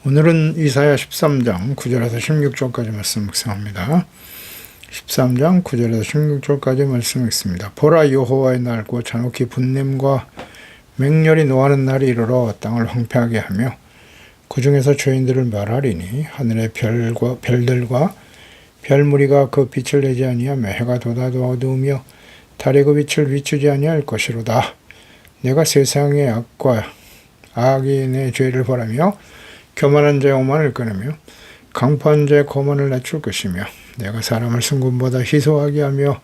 오늘은 이사야 13장 9절에서 16절까지 말씀 묵상합니다. 13장 9절에서 16절까지 말씀 읽습니다. 보라, 여호와의 날과 잔혹히 분냄과 맹렬히 노하는 날이 이르러 땅을 황폐하게 하며 그 중에서 죄인들을 멸하리니 하늘의 별들과 별무리가 그 빛을 내지 아니하며 해가 돋아도 어두우며 달이 그 빛을 비추지 아니할 것이로다. 내가 세상의 악과 악인의 죄를 벌하며 교만한 자의 오만을 끊으며 강포한 자의 거만을 낮출 것이며 내가 사람을 순금보다 희소하게 하며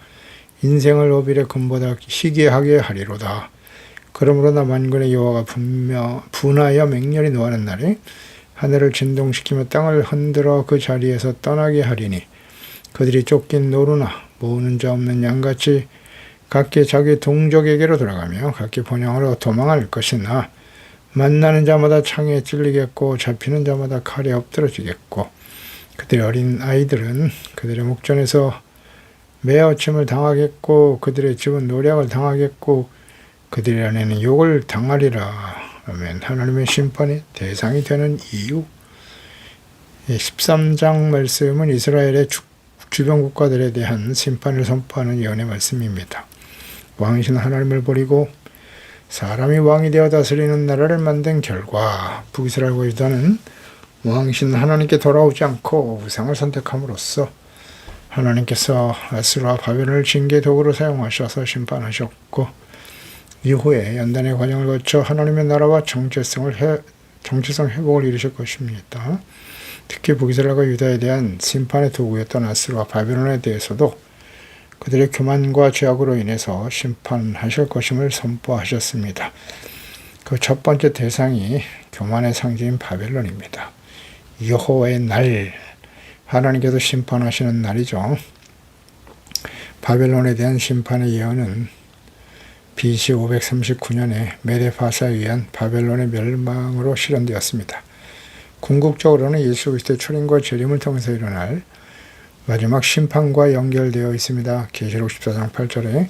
인생을 오빌의 금보다 희귀하게 하리로다. 그러므로 나 만군의 여호와가 분하여 맹렬히 노하는 날에 하늘을 진동시키며 땅을 흔들어 그 자리에서 떠나게 하리니 그들이 쫓긴 노루나 모으는 자 없는 양같이 각기 자기 동족에게로 돌아가며 각기 본향으로 도망할 것이나 만나는 자마다 창에 찔리겠고 잡히는 자마다 칼에 엎드러지겠고 그들의 어린 아이들은 그들의 목전에서 매어침을 당하겠고 그들의 집은 노략을 당하겠고 그들의 아내는 욕을 당하리라. 아멘. 하나님의 심판의 대상이 되는 이유. 13장 말씀은 이스라엘의 주변 국가들에 대한 심판을 선포하는 예언의 말씀입니다. 왕이신 하나님을 버리고 사람이 왕이 되어 다스리는 나라를 만든 결과 북이스라엘과 유다는 왕이신 하나님께 돌아오지 않고 우상을 선택함으로써 하나님께서 아스루와 바벨론을 징계 도구로 사용하셔서 심판하셨고 이후에 연단의 과정을 거쳐 하나님의 나라와 정체성 회복을 이루실 것입니다. 특히 북이스라엘과 유다에 대한 심판의 도구였던 아스루와 바벨론에 대해서도 그들의 교만과 죄악으로 인해서 심판하실 것임을 선포하셨습니다. 그 첫 번째 대상이 교만의 상징인 바벨론입니다. 여호와의 날, 하나님께서 심판하시는 날이죠. 바벨론에 대한 심판의 예언은 BC 539년에 메데파사에 의한 바벨론의 멸망으로 실현되었습니다. 궁극적으로는 예수 그리스도의 출인과 재림을 통해서 일어날 마지막 심판과 연결되어 있습니다. 계시록 14장 8절에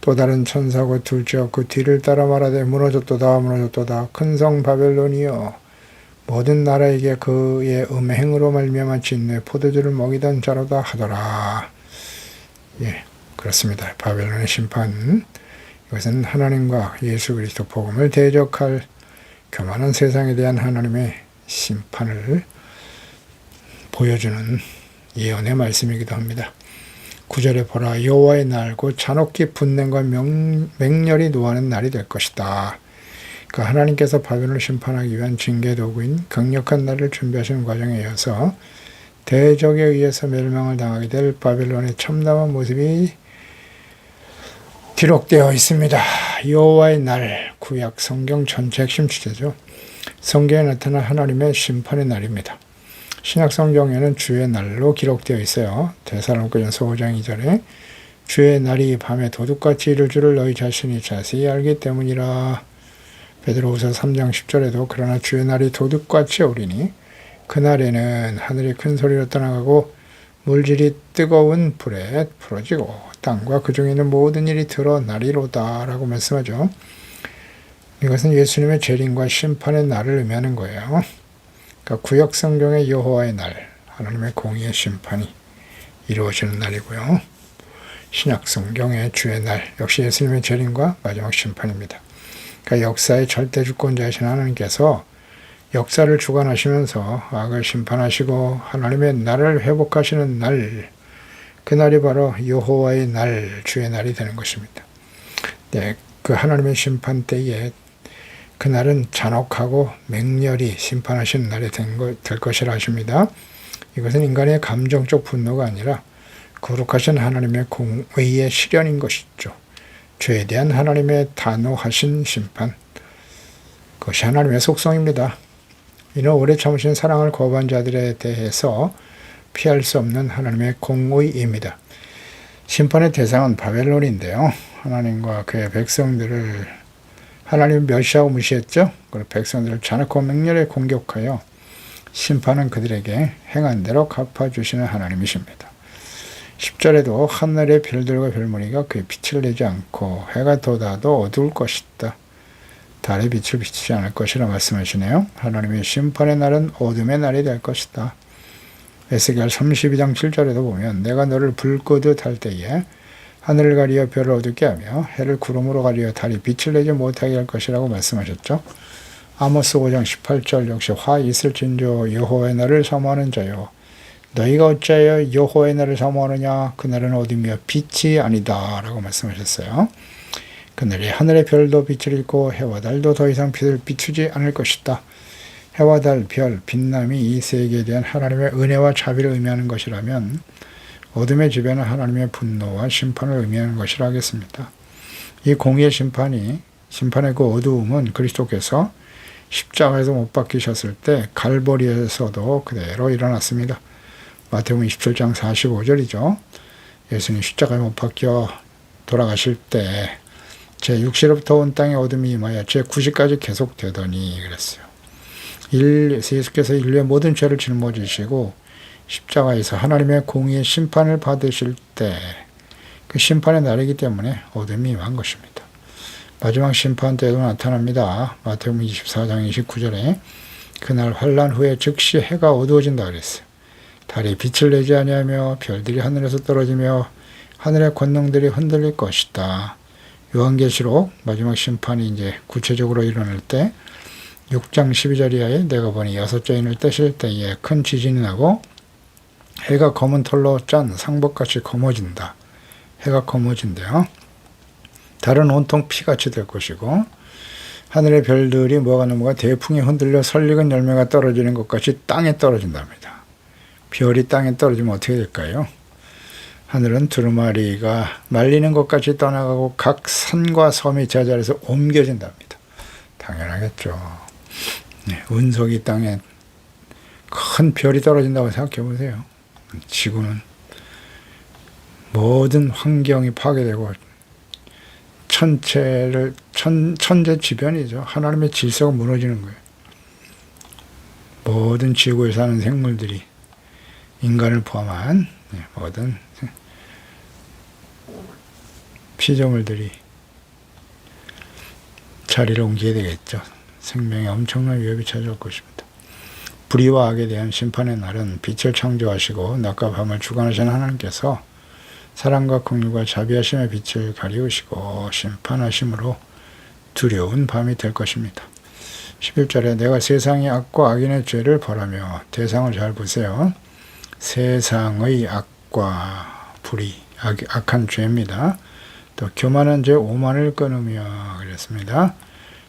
또 다른 천사가 둘째 그 뒤를 따라 말하되 무너졌도다 큰 성 바벨론이여 모든 나라에게 그의 음행으로 말미암아 진노의 포도주를 먹이던 자로다 하더라. 예, 그렇습니다. 바벨론의 심판, 이것은 하나님과 예수 그리스도 복음을 대적할 교만한 세상에 대한 하나님의 심판을 보여주는 예언의 말씀이기도 합니다. 9절에 보라, 여호와의 날고 잔혹히 분냄과 맹렬히 노하는 날이 될 것이다. 그러니까 하나님께서 바벨론을 심판하기 위한 징계 도구인 강력한 날을 준비하시는 과정에 이어서 대적에 의해서 멸망을 당하게 될 바벨론의 참담한 모습이 기록되어 있습니다. 여호와의 날, 구약 성경 전체 핵심 주제죠. 성경에 나타난 하나님의 심판의 날입니다. 신약 성경에는 주의 날로 기록되어 있어요. 데살로니가전서 5장 2절에 주의 날이 밤에 도둑같이 이를 줄을 너희 자신이 자세히 알기 때문이라. 베드로후서 3장 10절에도 그러나 주의 날이 도둑같이 오리니 그날에는 하늘이 큰 소리로 떠나가고 물질이 뜨거운 불에 풀어지고 땅과 그 중에 있는 모든 일이 드러나리로다 라고 말씀하죠. 이것은 예수님의 재림과 심판의 날을 의미하는 거예요. 그러니까 구약 성경의 여호와의 날, 하나님의 공의의 심판이 이루어지는 날이고요. 신약 성경의 주의 날, 역시 예수님의 재림과 마지막 심판입니다. 그러니까 역사의 절대 주권자이신 하나님께서 역사를 주관하시면서 악을 심판하시고 하나님의 나라를 회복하시는 날, 그날이 바로 여호와의 날, 주의 날이 되는 것입니다. 네, 그 하나님의 심판 때에 그날은 잔혹하고 맹렬히 심판하시는 날이 될 것이라 하십니다. 이것은 인간의 감정적 분노가 아니라 거룩하신 하나님의 공의의 실현인 것이죠. 죄에 대한 하나님의 단호하신 심판, 그것이 하나님의 속성입니다. 이는 오래 참으신 사랑을 거부한 자들에 대해서 피할 수 없는 하나님의 공의입니다. 심판의 대상은 바벨론인데요. 하나님과 그의 백성들을 하나님은 멸시하고 무시했죠. 그리고 백성들을 잔혹하고 맹렬히 공격하여 심판은 그들에게 행한 대로 갚아주시는 하나님이십니다. 10절에도 하늘의 별들과 별무리가 그의 빛을 내지 않고 해가 돋아도 어두울 것이다. 달의 빛을 비추지 않을 것이라 말씀하시네요. 하나님의 심판의 날은 어둠의 날이 될 것이다. 에스겔 32장 7절에도 보면 내가 너를 불 끄듯 할 때에 하늘을 가리어 별을 어둡게 하며 해를 구름으로 가리어 달이 빛을 내지 못하게 할 것이라고 말씀하셨죠. 아모스 5장 18절 역시 화 있을진저 여호와의 날을 사모하는 자여 너희가 어찌하여 여호와의 날을 사모하느냐 그날은 어둠이며 빛이 아니다 라고 말씀하셨어요. 그날이 하늘의 별도 빛을 잃고 해와 달도 더 이상 빛을 비추지 않을 것이다. 해와 달, 별, 빛남이 이 세계에 대한 하나님의 은혜와 자비를 의미하는 것이라면 어둠의 지배는 하나님의 분노와 심판을 의미하는 것이라 하겠습니다. 이 공의의 심판의 그 어두움은 그리스도께서 십자가에서 못 박히셨을 때 갈보리에서도 그대로 일어났습니다. 마태복음 27장 45절이죠. 예수님 십자가에 못 박혀 돌아가실 때 제6시로부터 온 땅의 어둠이 임하여 제9시까지 계속되더니 그랬어요. 예수께서 인류의 모든 죄를 짊어지시고 십자가에서 하나님의 공의의 심판을 받으실 때 그 심판의 날이기 때문에 어둠이 임한 것입니다. 마지막 심판 때도 나타납니다. 마태복음 24장 29절에 그날 환란 후에 즉시 해가 어두워진다 그랬어요. 달이 빛을 내지 아니하며 별들이 하늘에서 떨어지며 하늘의 권능들이 흔들릴 것이다. 요한계시록 마지막 심판이 이제 구체적으로 일어날 때 6장 12절 이하에 내가 보니 6째인을 떼실 때에 큰 지진이 나고 해가 검은 털로 짠 상복같이 검어진다. 해가 검어진대요. 달은 온통 피같이 될 것이고 하늘의 별들이 뭐가 넘어가 대풍이 흔들려 설익은 열매가 떨어지는 것 같이 땅에 떨어진답니다. 별이 땅에 떨어지면 어떻게 될까요? 하늘은 두루마리가 말리는 것 같이 떠나가고 각 산과 섬이 제자리에서 옮겨진답니다. 당연하겠죠. 네, 운석이 땅에 큰 별이 떨어진다고 생각해 보세요. 지구는 모든 환경이 파괴되고 천재지변이죠. 하나님의 질서가 무너지는 거예요. 모든 지구에 사는 생물들이 인간을 포함한 모든 피조물들이 자리를 옮기게 되겠죠. 생명에 엄청난 위협이 찾아올 것입니다. 불의와 악에 대한 심판의 날은 빛을 창조하시고 낮과 밤을 주관하시는 하나님께서 사랑과 긍휼과 자비하심의 빛을 가리우시고 심판하심으로 두려운 밤이 될 것입니다. 11절에 내가 세상의 악과 악인의 죄를 벌하며 대상을 잘 보세요. 세상의 악과 불의, 악한 죄입니다. 또 교만한 자 오만을 끊으며 그랬습니다.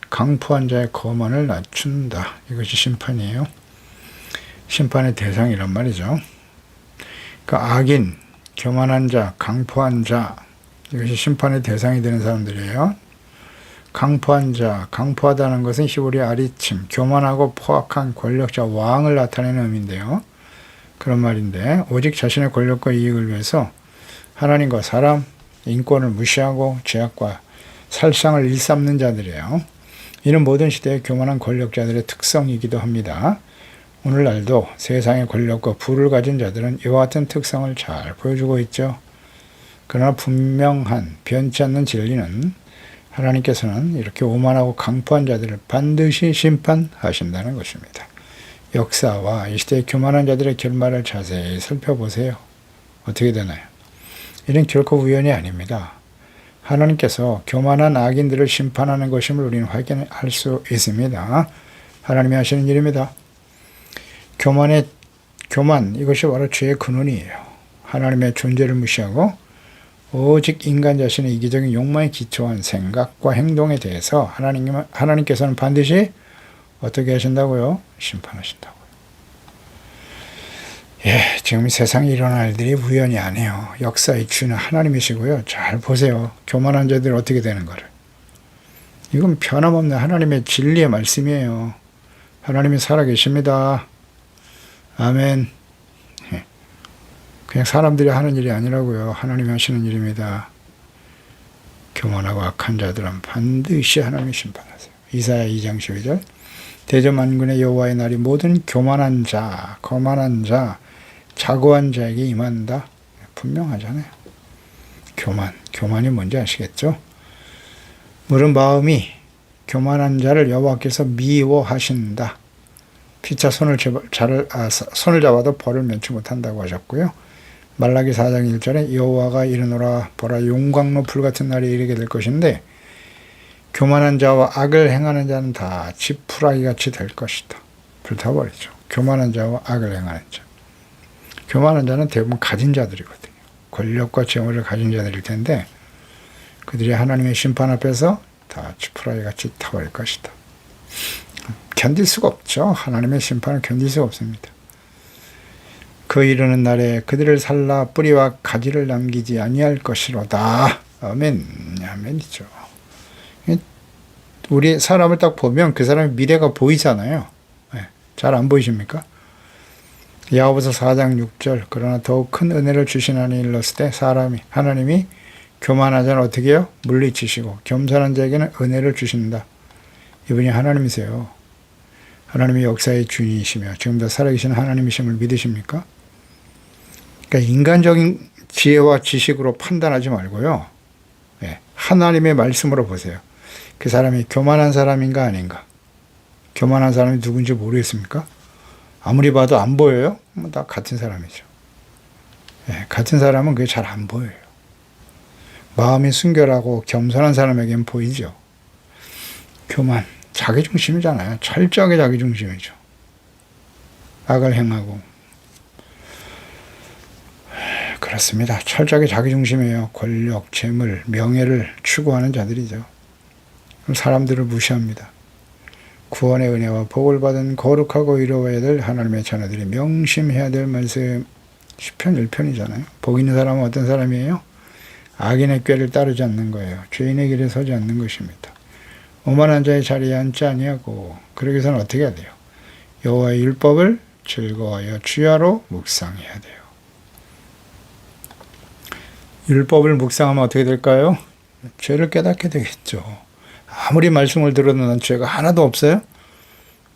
강포한 자의 거만을 낮춘다. 이것이 심판이에요. 심판의 대상이란 말이죠. 그러니까 악인, 교만한 자, 강포한 자 이것이 심판의 대상이 되는 사람들이에요. 강포한 자, 강포하다는 것은 히브리 아리침, 교만하고 포악한 권력자 왕을 나타내는 의미인데요. 그런 말인데 오직 자신의 권력과 이익을 위해서 하나님과 사람, 인권을 무시하고 죄악과 살상을 일삼는 자들이에요. 이는 모든 시대의 교만한 권력자들의 특성이기도 합니다. 오늘날도 세상의 권력과 부를 가진 자들은 이와 같은 특성을 잘 보여주고 있죠. 그러나 분명한 변치 않는 진리는 하나님께서는 이렇게 오만하고 강포한 자들을 반드시 심판하신다는 것입니다. 역사와 이 시대의 교만한 자들의 결말을 자세히 살펴보세요. 어떻게 되나요? 이는 결코 우연이 아닙니다. 하나님께서 교만한 악인들을 심판하는 것임을 우리는 확인할 수 있습니다. 하나님이 하시는 일입니다. 교만, 이것이 바로 죄의 근원이에요. 하나님의 존재를 무시하고 오직 인간 자신의 이기적인 욕망에 기초한 생각과 행동에 대해서 하나님께서는 반드시 어떻게 하신다고요? 심판하신다고요. 지금 세상에 일어날 일들이 우연이 아니에요. 역사의 주는 하나님이시고요. 잘 보세요. 교만한 자들이 어떻게 되는 거를. 이건 변함없는 하나님의 진리의 말씀이에요. 하나님이 살아계십니다. 아멘. 그냥 사람들이 하는 일이 아니라고요. 하나님이 하시는 일입니다. 교만하고 악한 자들은 반드시 하나님이 심판하세요. 이사야 2장 12절 대저만군의 여호와의 날이 모든 교만한 자, 거만한 자, 자고한 자에게 임한다. 분명하잖아요. 교만이 뭔지 아시겠죠? 물은 마음이 교만한 자를 여호와께서 미워하신다. 피차 손을 잡아도 벌을 면치 못한다고 하셨고요. 말라기 4장 1절에 여호와가 이르노라 보라 용광로 불같은 날이 이르게 될 것인데 교만한 자와 악을 행하는 자는 다 지푸라기 같이 될 것이다. 불타버리죠. 교만한 자와 악을 행하는 자. 교만한 자는 대부분 가진 자들이거든요. 권력과 재물을 가진 자들일 텐데 그들이 하나님의 심판 앞에서 다 지푸라기 같이 타버릴 것이다. 견딜 수가 없죠. 하나님의 심판을 견딜 수가 없습니다. 그 이르는 날에 그들을 살라 뿌리와 가지를 남기지 아니할 것이로다. 아멘. 아멘이죠. 우리 사람을 딱 보면 그 사람의 미래가 보이잖아요. 잘 안 보이십니까? 야고보서 4장 6절 그러나 더욱 큰 은혜를 주시나니 일렀을 때 하나님이 교만한 자는 어떻게 해요? 물리치시고 겸손한 자에게는 은혜를 주신다. 이분이 하나님이세요. 하나님이 역사의 주인이시며 지금도 살아계신 하나님이심을 믿으십니까? 그러니까 인간적인 지혜와 지식으로 판단하지 말고요. 하나님의 말씀으로 보세요. 그 사람이 교만한 사람인가 아닌가? 교만한 사람이 누군지 모르겠습니까? 아무리 봐도 안 보여요? 다 같은 사람이죠. 같은 사람은 그게 잘 안 보여요. 마음이 순결하고 겸손한 사람에겐 보이죠. 교만, 자기중심이잖아요. 철저하게 자기중심이죠. 악을 행하고. 그렇습니다. 철저하게 자기중심이에요. 권력, 재물, 명예를 추구하는 자들이죠. 사람들을 무시합니다. 구원의 은혜와 복을 받은 거룩하고 의로워야 될 하나님의 자녀들이 명심해야 될 말씀 시편 1편이잖아요. 복 있는 사람은 어떤 사람이에요? 악인의 꾀를 따르지 않는 거예요. 죄인의 길에 서지 않는 것입니다. 오만한 자의 자리에 앉지 아니하고 그러기 위해서는 어떻게 해야 돼요? 여호와의 율법을 즐거워하여 주야로 묵상해야 돼요. 율법을 묵상하면 어떻게 될까요? 죄를 깨닫게 되겠죠. 아무리 말씀을 들어도 난 죄가 하나도 없어요?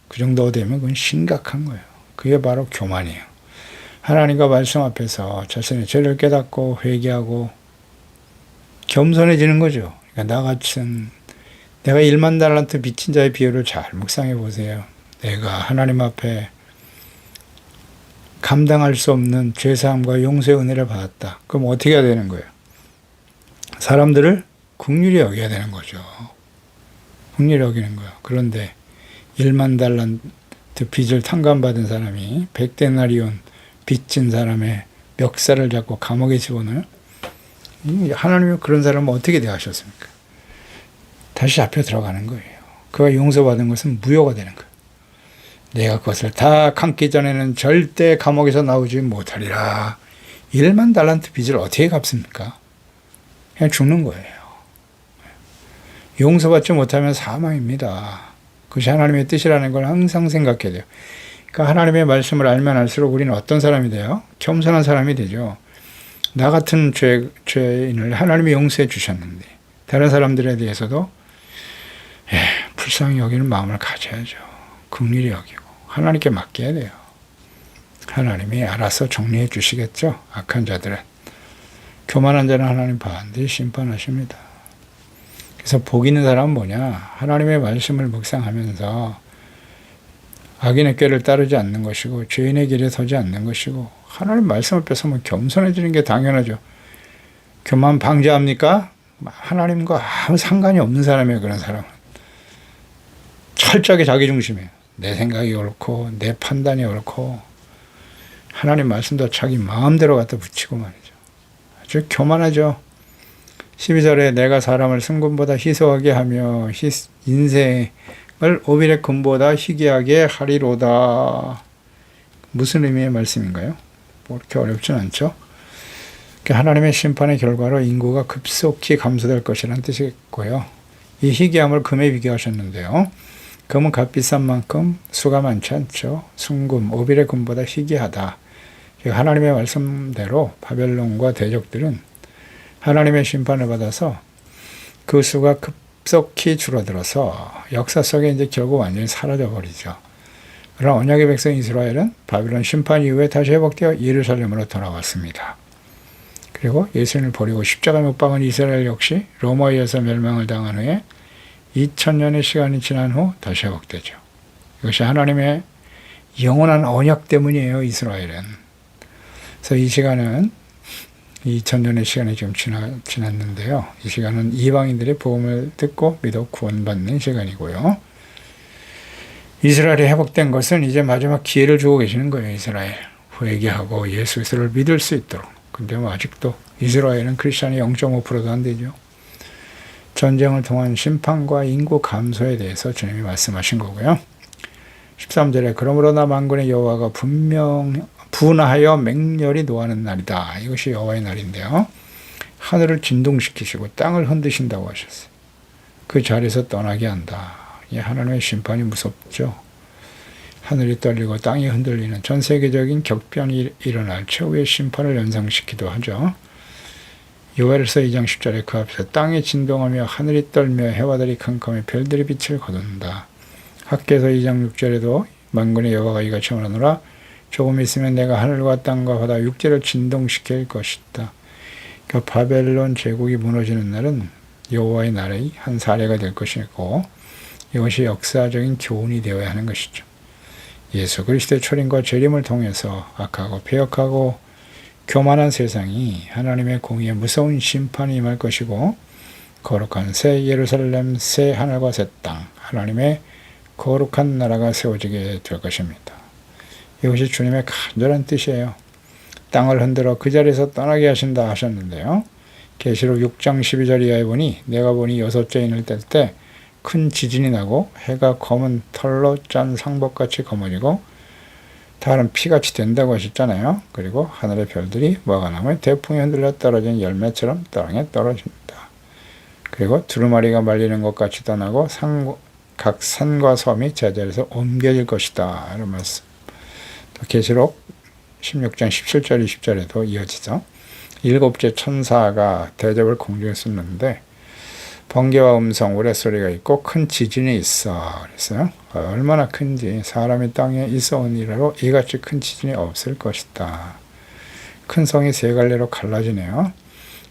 그 정도 되면 그건 심각한 거예요. 그게 바로 교만이에요. 하나님과 말씀 앞에서 자신의 죄를 깨닫고 회개하고 겸손해지는 거죠. 그러니까 나 같은 내가 1만 달란트 빚진 자의 비유를 잘 묵상해 보세요. 내가 하나님 앞에 감당할 수 없는 죄사함과 용서의 은혜를 받았다. 그럼 어떻게 해야 되는 거예요? 사람들을 긍휼히 여겨야 되는 거죠. 긍휼히 여기는 거예요. 그런데 1만 달란트 빚을 탕감받은 사람이 100데나리온 빚진 사람의 멱살을 잡고 감옥에 집어넣어요? 하나님이 그런 사람은 어떻게 대하셨습니까? 다시 잡혀 들어가는 거예요. 그가 용서받은 것은 무효가 되는 거예요. 내가 그것을 다 감기 전에는 절대 감옥에서 나오지 못하리라. 1만 달란트 빚을 어떻게 갚습니까? 그냥 죽는 거예요. 용서받지 못하면 사망입니다. 그것이 하나님의 뜻이라는 걸 항상 생각해야 돼요. 그러니까 하나님의 말씀을 알면 알수록 우리는 어떤 사람이 돼요? 겸손한 사람이 되죠. 나 같은 죄인을 하나님이 용서해 주셨는데 다른 사람들에 대해서도 불쌍히 여기는 마음을 가져야죠. 긍휼히 여기고 하나님께 맡겨야 돼요. 하나님이 알아서 정리해 주시겠죠. 악한 자들은. 교만한 자는 하나님 반드시 심판하십니다. 그래서 복 있는 사람은 뭐냐? 하나님의 말씀을 묵상하면서 악인의 꾀를 따르지 않는 것이고 죄인의 길에 서지 않는 것이고 하나님 말씀 앞에 서면 겸손해지는 게 당연하죠. 교만 방지합니까? 하나님과 아무 상관이 없는 사람이에요. 그런 사람은. 철저하게 자기중심이에요. 내 생각이 옳고 내 판단이 옳고 하나님 말씀도 자기 마음대로 갖다 붙이고 말이죠. 아주 교만하죠. 12절에 내가 사람을 승금보다 희소하게 하며 인생을 오빌의 금보다 희귀하게 하리로다. 무슨 의미의 말씀인가요? 뭐 그렇게 어렵진 않죠. 하나님의 심판의 결과로 인구가 급속히 감소될 것이라는 뜻이고요. 이 희귀함을 금에 비교하셨는데요. 금은 값비싼 만큼 수가 많지 않죠. 순금, 오빌의 금보다 희귀하다. 하나님의 말씀대로 바벨론과 대적들은 하나님의 심판을 받아서 그 수가 급속히 줄어들어서 역사 속에 이제 결국 완전히 사라져 버리죠. 그러나 언약의 백성 이스라엘은 바벨론 심판 이후에 다시 회복되어 예루살렘으로 돌아왔습니다. 그리고 예수님을 버리고 십자가 못 박은 이스라엘 역시 로마에 의해서 멸망을 당한 후에 2000년의 시간이 지난 후 다시 회복되죠. 이것이 하나님의 영원한 언약 때문이에요, 이스라엘은. 그래서 이 시간은 2000년의 시간이 지금 지났는데요. 이 시간은 이방인들의 복음을 듣고 믿어 구원받는 시간이고요. 이스라엘이 회복된 것은 이제 마지막 기회를 주고 계시는 거예요. 이스라엘 회개하고 예수 그리스도를 믿을 수 있도록. 근데 아직도 이스라엘은 크리스천이 0.5%도 안 되죠. 전쟁을 통한 심판과 인구 감소에 대해서 주님이 말씀하신 거고요. 13절에 그러므로 나 만군의 여호와가 분하여 맹렬히 노하는 날이다. 이것이 여호와의 날인데요. 하늘을 진동시키시고 땅을 흔드신다고 하셨어요. 그 자리에서 떠나게 한다. 이 하나님의 심판이 무섭죠. 하늘이 떨리고 땅이 흔들리는 전 세계적인 격변이 일어날 최후의 심판을 연상시키기도 하죠. 요엘서 2장 10절에 그 앞에서 땅이 진동하며 하늘이 떨며 해와들이 캄캄해 별들이 빛을 거둔다. 학개서 2장 6절에도 만군의 여호와가 이같이 말하노라 조금 있으면 내가 하늘과 땅과 바다 육지를 진동시킬 것이다. 그러니까 바벨론 제국이 무너지는 날은 여호와의 날의 한 사례가 될 것이고 이것이 역사적인 교훈이 되어야 하는 것이죠. 예수 그리스도의 초림과 재림을 통해서 악하고 배역하고 교만한 세상이 하나님의 공의에 무서운 심판이 임할 것이고 거룩한 새 예루살렘, 새 하늘과 새 땅, 하나님의 거룩한 나라가 세워지게 될 것입니다. 이것이 주님의 간절한 뜻이에요. 땅을 흔들어 그 자리에서 떠나게 하신다 하셨는데요. 계시록 6장 12절 이하에 보니 내가 보니 6째 인을 뗄 때 큰 지진이 나고 해가 검은 털로 짠 상복같이 검어지고 달은 피같이 된다고 하셨잖아요. 그리고 하늘의 별들이 뭐가 나면 대풍에 흔들려 떨어진 열매처럼 땅에 떨어집니다. 그리고 두루마리가 말리는 것 같이 떠나고 각 산과 섬이 제자리에서 옮겨질 것이다. 이런 말씀. 또 계시록 16장 17절 20절에도 이어지죠. 7째 천사가 대접을 공중에 쏟는데 번개와 음성, 우레소리가 있고 큰 지진이 있어. 그랬어요. 얼마나 큰지 사람이 땅에 있어온 이래로 이같이 큰 지진이 없을 것이다. 큰 성이 세 갈래로 갈라지네요.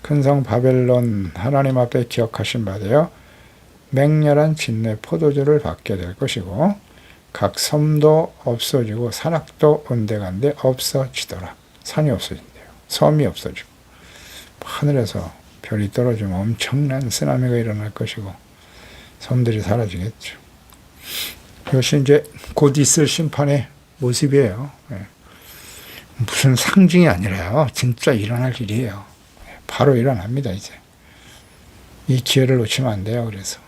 큰 성 바벨론 하나님 앞에 기억하신 바되어 맹렬한 진내 포도주를 받게 될 것이고 각 섬도 없어지고 산악도 온데간데 없어지더라. 산이 없어진대요. 섬이 없어지고 하늘에서 별이 떨어지면 엄청난 쓰나미가 일어날 것이고 섬들이 사라지겠죠. 이것이 이제 곧 있을 심판의 모습이에요. 무슨 상징이 아니라요. 진짜 일어날 일이에요. 바로 일어납니다. 이제 이 기회를 놓치면 안 돼요. 그래서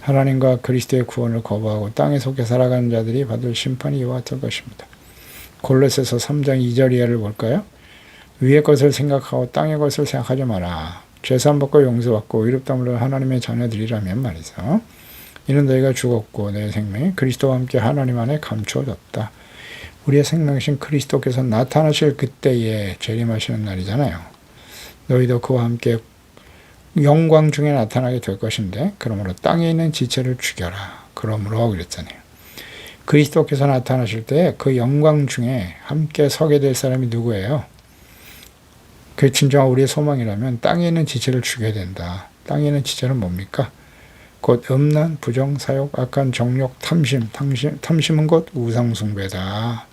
하나님과 그리스도의 구원을 거부하고 땅에 속해 살아가는 자들이 받을 심판이 이와 같을 것입니다. 골로새서 3장 2절 이하를 볼까요? 위의 것을 생각하고 땅의 것을 생각하지 마라. 죄사함받고 용서받고 의롭다함을 하나님의 자녀들이라면 말이죠. 이는 너희가 죽었고 내 생명이 그리스도와 함께 하나님 안에 감추어졌다. 우리의 생명이신 그리스도께서 나타나실 그때에 재림하시는 날이잖아요. 너희도 그와 함께 영광 중에 나타나게 될 것인데 그러므로 땅에 있는 지체를 죽여라. 그러므로 그랬잖아요. 그리스도께서 나타나실 때 그 영광 중에 함께 서게 될 사람이 누구예요? 그 진정한 우리의 소망이라면 땅에 있는 지체를 죽여야 된다. 땅에 있는 지체는 뭡니까? 곧 음란, 부정, 사욕, 악한 정욕, 탐심은 곧 우상숭배다.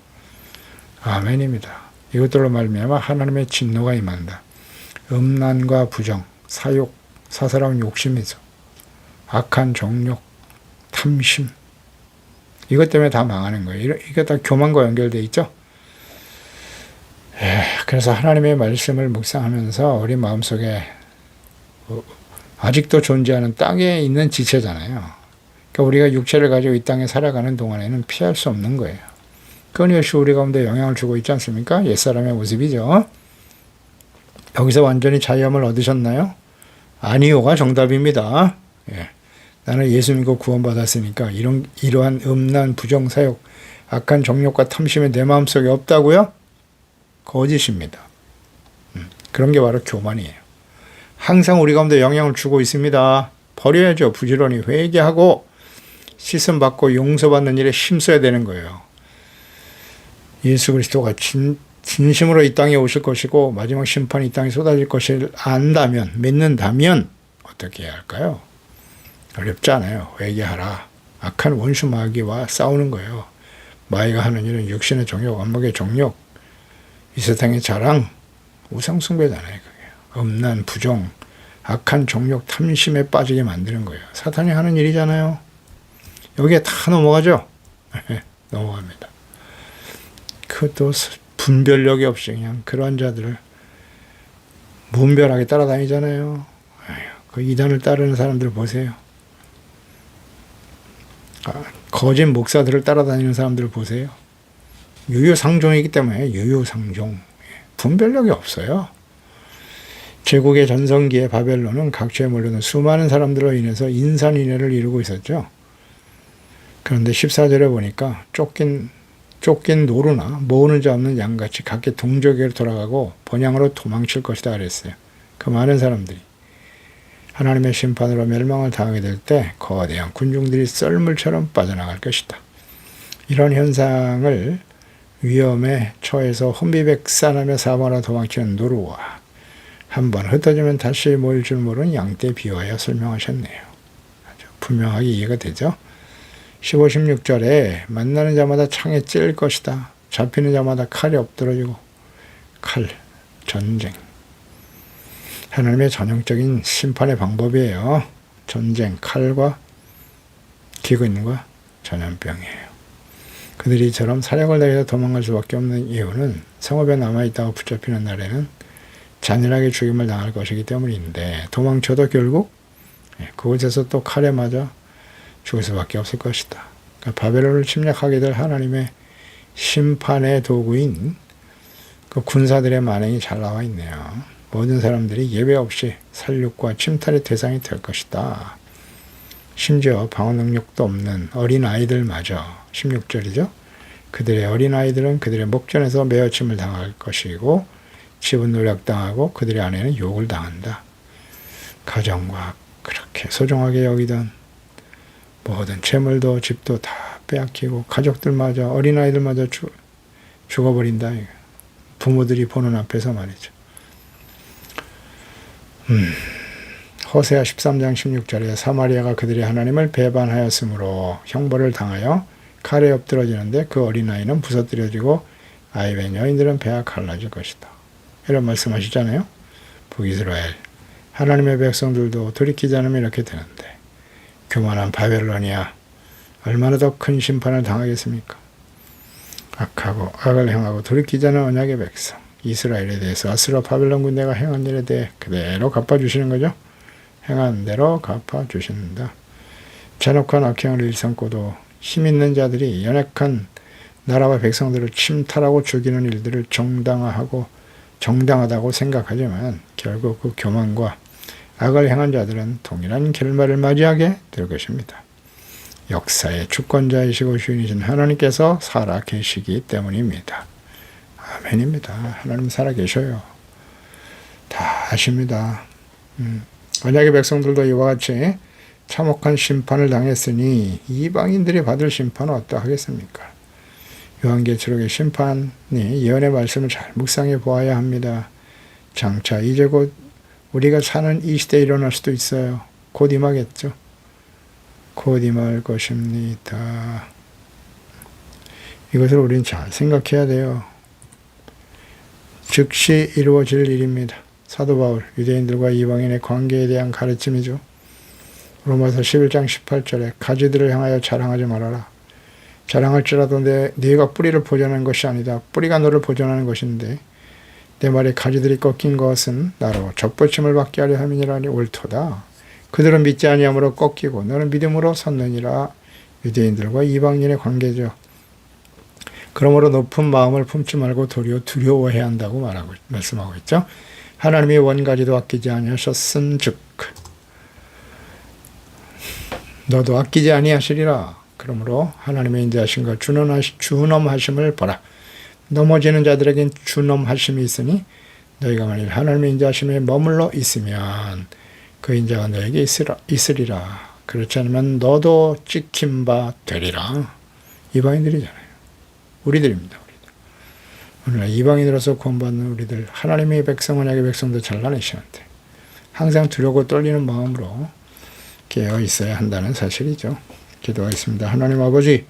아멘입니다. 이것들로 말미암아 하나님의 진노가 임한다. 음란과 부정, 사욕, 사사로운 욕심이죠. 악한 정욕, 탐심. 이것 때문에 다 망하는 거예요. 이게 다 교만과 연결되어 있죠. 그래서 하나님의 말씀을 묵상하면서 우리 마음속에 아직도 존재하는 땅에 있는 지체잖아요. 그러니까 우리가 육체를 가지고 이 땅에 살아가는 동안에는 피할 수 없는 거예요. 끊임없이 우리 가운데 영향을 주고 있지 않습니까? 옛사람의 모습이죠. 여기서 완전히 자유함을 얻으셨나요? 아니요가 정답입니다. 나는 예수 믿고 구원받았으니까 이러한 음란, 부정, 사욕, 악한 정욕과 탐심이 내 마음속에 없다고요? 거짓입니다. 그런 게 바로 교만이에요. 항상 우리 가운데 영향을 주고 있습니다. 버려야죠. 부지런히 회개하고 씻음받고 용서받는 일에 힘써야 되는 거예요. 예수 그리스도가 진심으로 이 땅에 오실 것이고 마지막 심판이 이 땅에 쏟아질 것을 안다면, 믿는다면 어떻게 해야 할까요? 어렵지 않아요. 회개하라. 악한 원수 마귀와 싸우는 거예요. 마귀가 하는 일은 육신의 정욕, 안목의 정욕, 이 세상의 자랑, 우상숭배잖아요. 그게. 음란, 부정, 악한 정욕, 탐심에 빠지게 만드는 거예요. 사탄이 하는 일이잖아요. 여기에 다 넘어가죠? 넘어갑니다. 그것도 분별력이 없이 그냥 그러한 자들을 무분별하게 따라다니잖아요. 그 이단을 따르는 사람들 보세요. 거짓 목사들을 따라다니는 사람들 보세요. 유유상종이기 때문에 유유상종. 분별력이 없어요. 제국의 전성기에 바벨론은 각처에 몰려든 수많은 사람들로 인해서 인산인해를 이루고 있었죠. 그런데 14절에 보니까 쫓긴 노루나 모으는 자 없는 양같이 각기 동족에게로 돌아가고 본향으로 도망칠 것이다 그랬어요. 그 많은 사람들이 하나님의 심판으로 멸망을 당하게 될 때 거대한 군중들이 썰물처럼 빠져나갈 것이다. 이런 현상을 위험에 처해서 혼비백산하며 사방으로 도망치는 노루와 한번 흩어지면 다시 모일 줄 모르는 양떼 비유하여 설명하셨네요. 아주 분명하게 이해가 되죠. 15, 16절에 만나는 자마다 창에 찔릴 것이다. 잡히는 자마다 칼이 엎드러지고 칼, 전쟁. 하나님의 전형적인 심판의 방법이에요. 전쟁, 칼과 기근과 전염병이에요. 그들이 이처럼 사력을 다해서 도망갈 수밖에 없는 이유는 성읍에 남아있다가 붙잡히는 날에는 잔인하게 죽임을 당할 것이기 때문인데 도망쳐도 결국 그곳에서 또 칼에 맞아 죽을 수밖에 없을 것이다. 그러니까 바벨론을 침략하게 될 하나님의 심판의 도구인 그 군사들의 만행이 잘 나와 있네요. 모든 사람들이 예외 없이 살육과 침탈의 대상이 될 것이다. 심지어 방어 능력도 없는 어린아이들마저 16절이죠. 그들의 어린아이들은 그들의 목전에서 매어침을 당할 것이고 집은 노략당하고 그들의 아내는 욕을 당한다. 가정과 그렇게 소중하게 여기던 모든 재물도 집도 다 빼앗기고 가족들마저 어린아이들마저 죽어버린다. 부모들이 보는 앞에서 말이죠. 호세아 13장 16절에 사마리아가 그들의 하나님을 배반하였으므로 형벌을 당하여 칼에 엎드러지는데 그 어린아이는 부서뜨려지고 아이벤 여인들은 배가 갈라질 것이다. 이런 말씀하시잖아요. 북이스라엘 하나님의 백성들도 돌이키지 않으면 이렇게 되는데 교만한 바벨론이야 얼마나 더 큰 심판을 당하겠습니까? 악하고 악을 행하고 돌이키지 않은 언약의 백성 이스라엘에 대해서 아스라 바벨론 군대가 행한 일에 대해 그대로 갚아주시는 거죠. 행한 대로 갚아주신다. 잔혹한 악행을 일삼고도 힘있는 자들이 연약한 나라와 백성들을 침탈하고 죽이는 일들을 정당하다고 생각하지만 결국 그 교만과 악을 행한 자들은 동일한 결말을 맞이하게 될 것입니다. 역사의 주권자이시고 주인이신 하나님께서 살아 계시기 때문입니다. 아멘입니다. 하나님 살아 계셔요. 다 아십니다. 언약의 백성들도 이와 같이 참혹한 심판을 당했으니 이방인들이 받을 심판은 어떠하겠습니까? 요한계시록의 심판이 예언의 말씀을 잘 묵상해 보아야 합니다. 장차 이제 곧 우리가 사는 이 시대에 일어날 수도 있어요. 곧 임하겠죠. 곧 임할 것입니다. 이것을 우리는 잘 생각해야 돼요. 즉시 이루어질 일입니다. 사도 바울, 유대인들과 이방인의 관계에 대한 가르침이죠. 로마서 11장 18절에 가지들을 향하여 자랑하지 말아라. 자랑할지라도 네가 뿌리를 보존하는 것이 아니다. 뿌리가 너를 보존하는 것인데 내 말에 가지들이 꺾인 것은 나로 적부침을 받게 하려 함이니라니 옳도다. 그들은 믿지 아니함으로 꺾이고 너는 믿음으로 섰느니라. 유대인들과 이방인의 관계죠. 그러므로 높은 마음을 품지 말고 도리어 두려워해야 한다고 말씀하고 있죠. 하나님이 원가지도 아끼지 아니하셨은즉 너도 아끼지 아니하시리라. 그러므로 하나님의 인자하심과 준엄하심을 보라. 넘어지는 자들에겐 준엄하심이 있으니 너희가 만일 하나님의 인자하심에 머물러 있으면 그 인자가 너에게 있으리라. 그렇지 않으면 너도 찍힌 바 되리라. 이방인들이잖아요. 우리들입니다. 오늘날 이방인으로서 구원받는 우리들, 하나님의 백성, 언약의 백성도 잘라내시는데 항상 두려고 떨리는 마음으로 깨어 있어야 한다는 사실이죠. 기도하겠습니다. 하나님 아버지,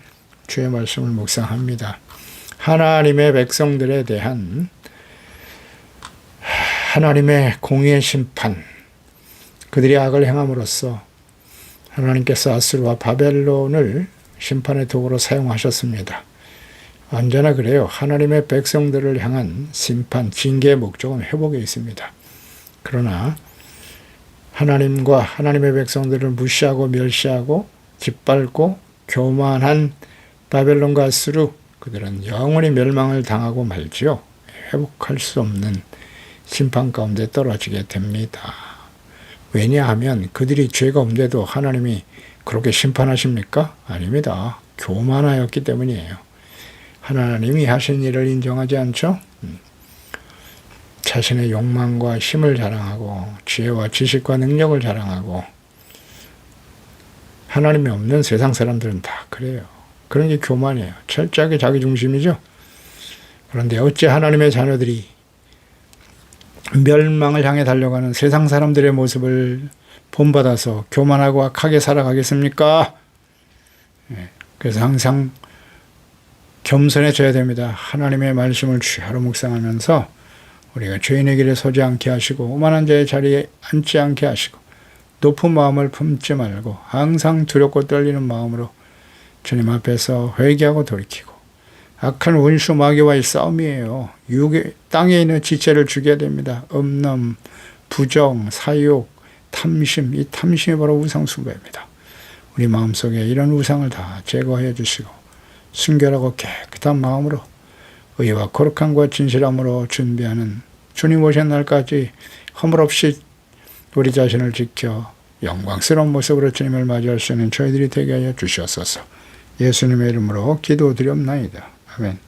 주의 말씀을 묵상합니다. 하나님의 백성들에 대한 하나님의 공의의 심판, 그들이 악을 행함으로써 하나님께서 아수르와 바벨론을 심판의 도구로 사용하셨습니다. 언제나 그래요. 하나님의 백성들을 향한 심판, 징계의 목적은 회복에 있습니다. 그러나 하나님과 하나님의 백성들을 무시하고 멸시하고 짓밟고 교만한 바벨론과 아수르, 그들은 영원히 멸망을 당하고 말지요. 회복할 수 없는 심판 가운데 떨어지게 됩니다. 왜냐하면 그들이 죄가 없는데도 하나님이 그렇게 심판하십니까? 아닙니다. 교만하였기 때문이에요. 하나님이 하신 일을 인정하지 않죠? 자신의 욕망과 힘을 자랑하고 지혜와 지식과 능력을 자랑하고, 하나님이 없는 세상 사람들은 다 그래요. 그런 게 교만이에요. 철저하게 자기중심이죠. 그런데 어째 하나님의 자녀들이 멸망을 향해 달려가는 세상 사람들의 모습을 본받아서 교만하고 악하게 살아가겠습니까? 그래서 항상 겸손해져야 됩니다. 하나님의 말씀을 주야로 묵상하면서 우리가 죄인의 길에 서지 않게 하시고 오만한 자의 자리에 앉지 않게 하시고 높은 마음을 품지 말고 항상 두렵고 떨리는 마음으로 주님 앞에서 회개하고 돌이키고, 악한 원수 마귀와의 싸움이에요. 땅에 있는 지체를 죽여야 됩니다. 음란, 부정, 사욕, 탐심, 이 탐심이 바로 우상 숭배입니다. 우리 마음속에 이런 우상을 다 제거해 주시고 순결하고 깨끗한 마음으로 의와 거룩함과 진실함으로 준비하는 주님 오신 날까지 허물없이 우리 자신을 지켜 영광스러운 모습으로 주님을 맞이할 수 있는 저희들이 되게 하여 주시옵소서. 예수님의 이름으로 기도드리옵나이다. 아멘.